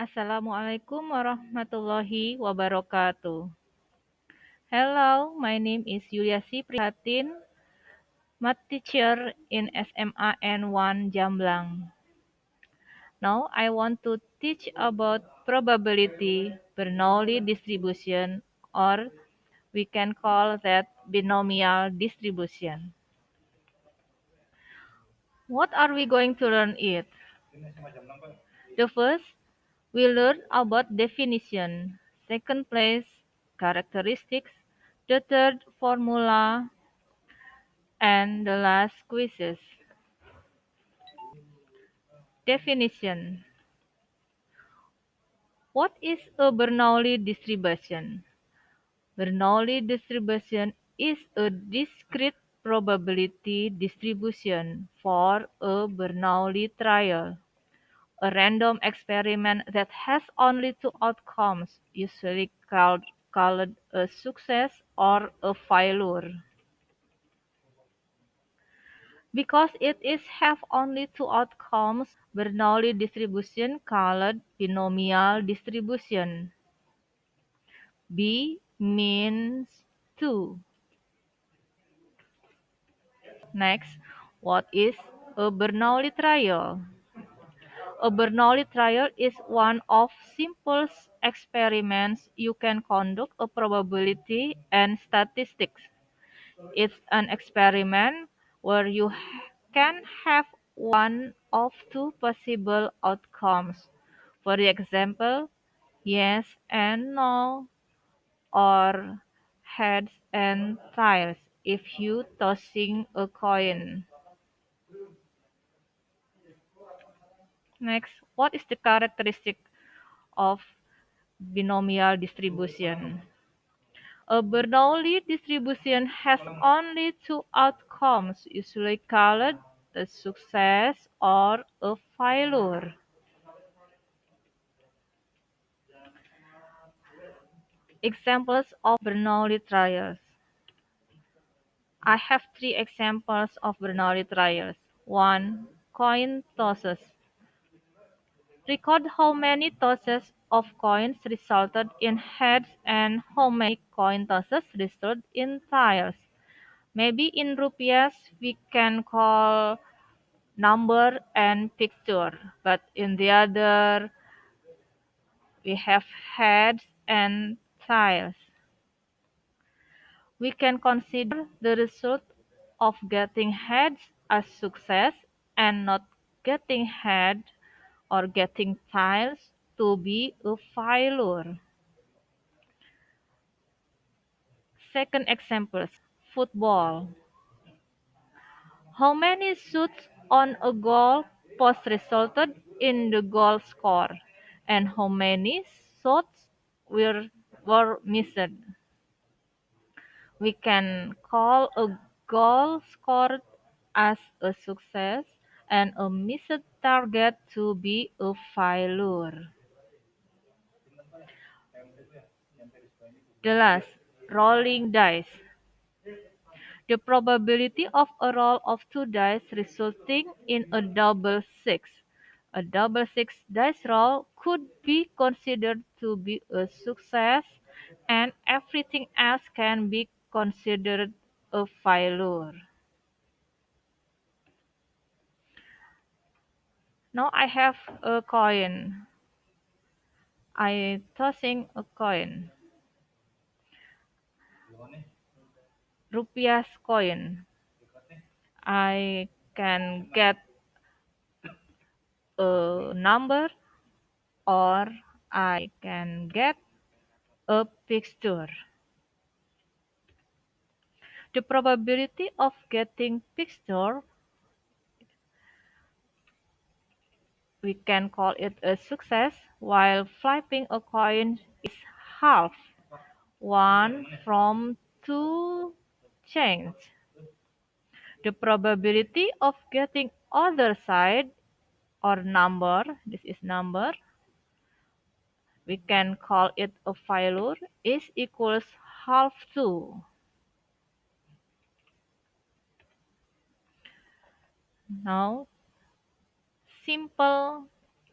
Assalamualaikum warahmatullahi wabarakatuh. Hello, my name is Yuliasi Prihatin, math teacher in SMA N1 Jamblang. Now I want to teach about probability Bernoulli distribution, or we can call that binomial distribution. What are we going to learn it? The first, we learn about definition. Second place, characteristics. The third, formula. And the last, quizzes. Definition. What is a Bernoulli distribution? Bernoulli distribution is a discrete probability distribution for a Bernoulli trial, a random experiment that has only two outcomes, usually called a success or a failure. Because it is have only two outcomes, Bernoulli distribution called binomial distribution. B means two. Next, what is a Bernoulli trial? A Bernoulli trial is one of simple experiments you can conduct a probability and statistics. It's an experiment where you can have one of two possible outcomes. For example, yes and no, or heads and tails if you tossing a coin. Next, what is the characteristic of binomial distribution? A Bernoulli distribution has only two outcomes, usually called a success or a failure. Examples of Bernoulli trials. I have three examples of Bernoulli trials. 1. Coin tosses. Record how many tosses of coins resulted in heads and how many coin tosses resulted in tails. Maybe in rupiahs we can call number and picture, but in the other we have heads and tails. We can consider the result of getting heads as success and not getting head or getting tails to be a failure. Second example, football. How many shots on a goal post resulted in the goal score, and how many shots were missed? We can call a goal scored as a success and a missed target to be a failure. The last, rolling dice. The probability of a roll of two dice resulting in a double six. A double six dice roll could be considered to be a success, and everything else can be considered a failure. Now I have a coin. I tossing a coin. Rupiah coin. I can get a number or I can get a picture. The probability of getting picture, we can call it a success, while flipping a coin is half. One from two change. The probability of getting other side or number, this is number, we can call it a failure, is equals half to. Now, simple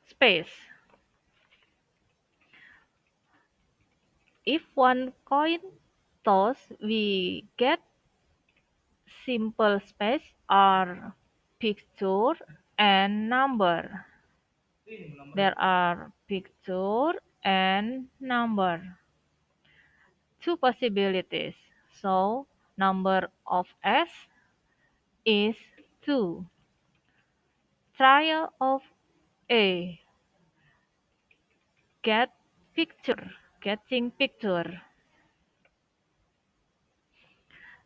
space. If one coin toss, we get simple space or picture and number. There are picture and number. Two possibilities. So number of S is 2. Trial of A. Get picture. Getting picture.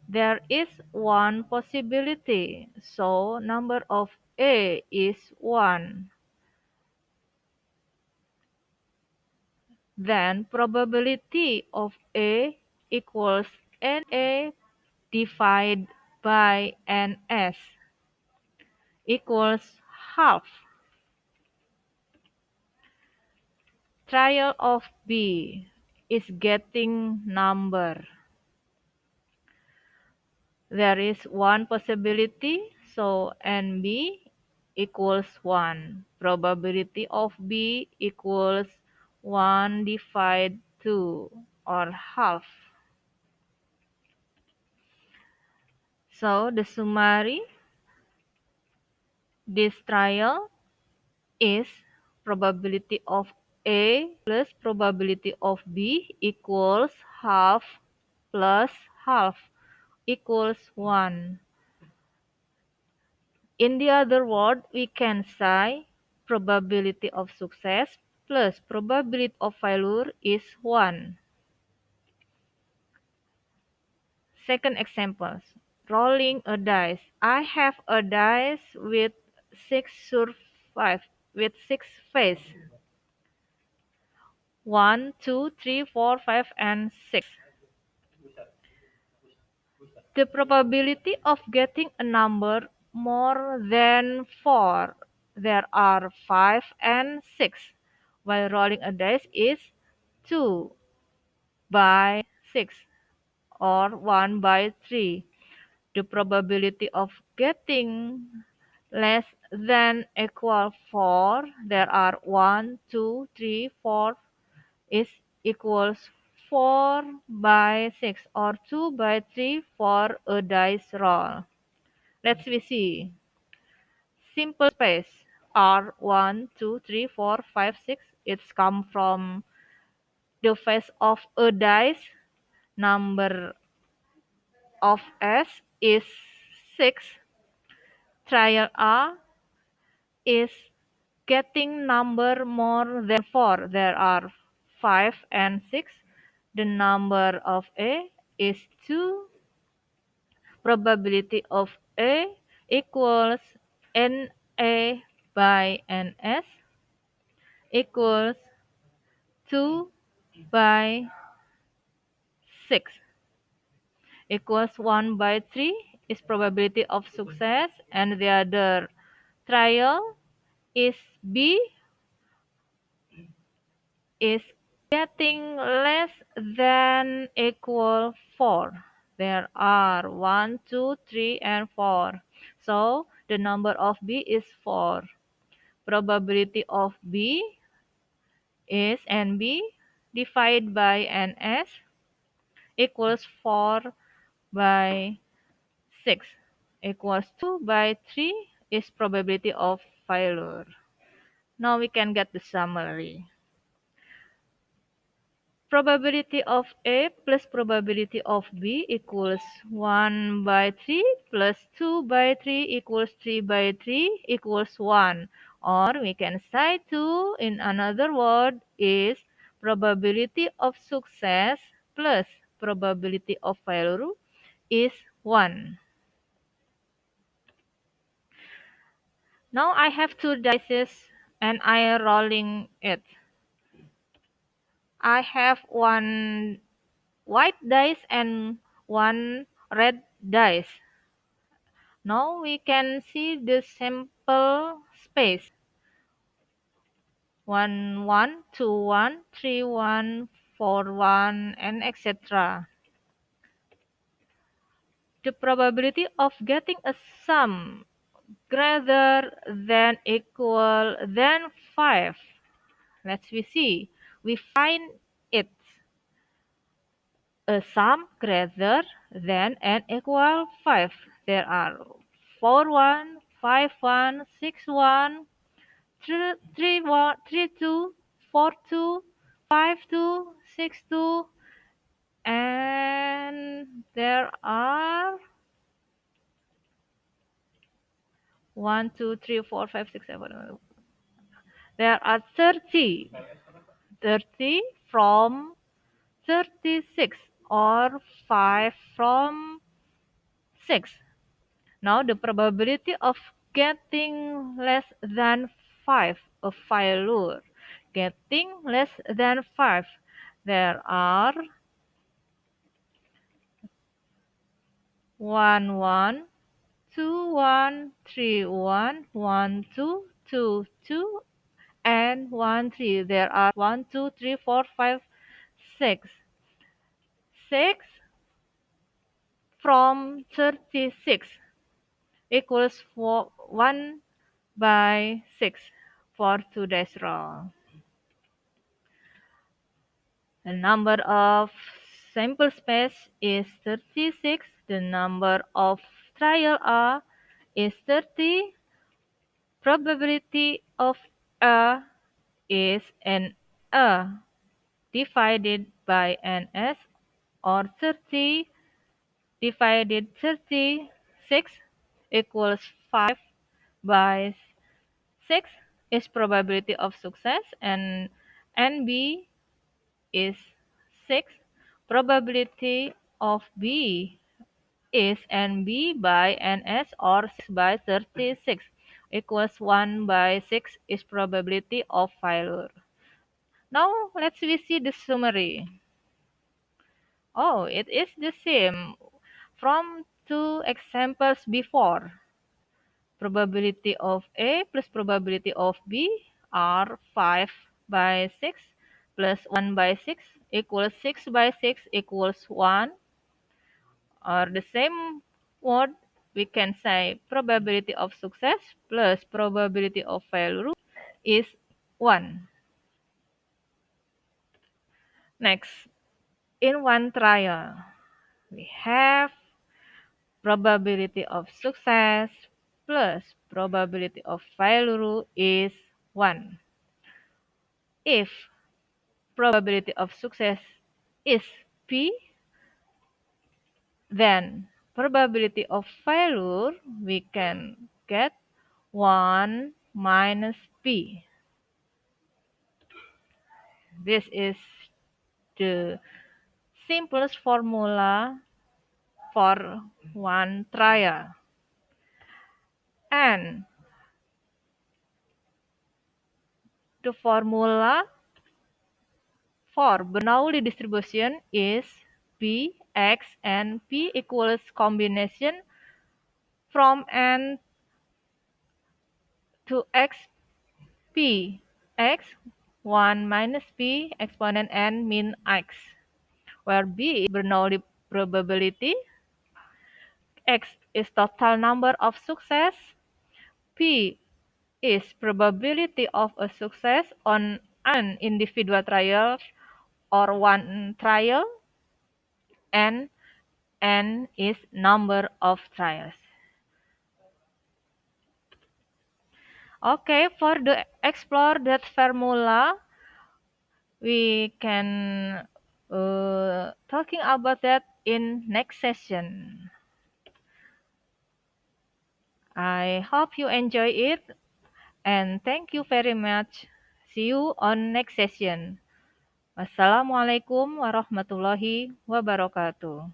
There is one possibility. So number of A is 1. Then probability of A equals NA divided by NS equals half. Trial of B is getting number. There is one possibility, so NB equals 1. Probability of B equals 1 divided 2 or half. So the summary this trial is probability of A plus probability of B equals half plus half equals 1. In the other word, we can say probability of success plus probability of failure is 1. Second example, rolling a dice. I have a dice with 6 survive with 6 face. 1, 2, 3, 4, 5, and 6. The probability of getting a number more than 4, there are 5 and 6, while rolling a dice is 2 by 6 or 1 by 3. The probability of getting less than equal 4, there are 1, 2, 3, 4 is equals 4 by 6 or 2 by 3 for a dice roll. Let's we see. Simple space are 1, 2, 3, 4, 5, 6. It's come from the face of a dice. Number of S is 6. Trial A is getting number more than 4. There are 5 and 6. The number of A is 2. Probability of A equals NA by NS equals 2 by 6 equals 1 by 3 is probability of success, and the other trial is B is getting less than equal 4. There are 1, 2, 3, and 4. So the number of B is 4. Probability of B is NB divided by NS equals 4 by 6 equals 2 by 3 is probability of failure. Now we can get the summary. Probability of A plus probability of B equals 1 by 3 plus 2 by 3 equals 3 by 3 equals 1. Or we can say 2 in another word is probability of success plus probability of failure is 1. Now I have two dice and I am rolling it. I have one white dice and one red dice. Now we can see the sample space. 1, 1, 2, 1, 3, 1, 4, 1, and etc. The probability of getting a sum greater than equal than 5. Let's we see. We find it. a sum greater than and equal 5. There are 4 1, 5 1, 6 1, 3 1, 3 2, 4 2, 5 2, 6 2, and there are 1, 2, 3, 4, 5, 6, 7. There are 30. 30 from 36 or 5 from 6. Now the probability of getting less than 5, a failure. Getting less than 5. There are 1 1, 2 1, 3 1, 1 2, 2 2, and 1 3. There are 1 2 3 4 5 6. 6 from 36 equals 1 by 6 for today's row. The number of sample space is 36. The number of trial A is 30. Probability of A is an A divided by an S, or 30 divided 36 equals 5 by 6 is probability of success, and NB is 6. Probability of B is NB by NS, or 6 by 36 equals 1 by 6 is probability of failure. Now let's we see the summary. Oh, it is the same from two examples before. Probability of A plus probability of B are 5 by 6 plus 1 by 6 equals 6 by 6 equals 1. Or the same word, we can say probability of success plus probability of failure is 1. Next, in one trial, we have probability of success plus probability of failure is 1. If probability of success is P, then probability of failure we can get 1 minus P. This is the simplest formula for one trial. And the formula for Bernoulli distribution is P, X, and P equals combination from N to X, P, X, 1 minus P exponent N min X, where B is Bernoulli probability, X is total number of success, P is probability of a success on an individual trial or one trial, and N is number of trials. Okay, for the explore that formula, we can talking about that in next session. I hope you enjoy it, and thank you very much. See you on next session. Wassalamualaikum warahmatullahi wabarakatuh.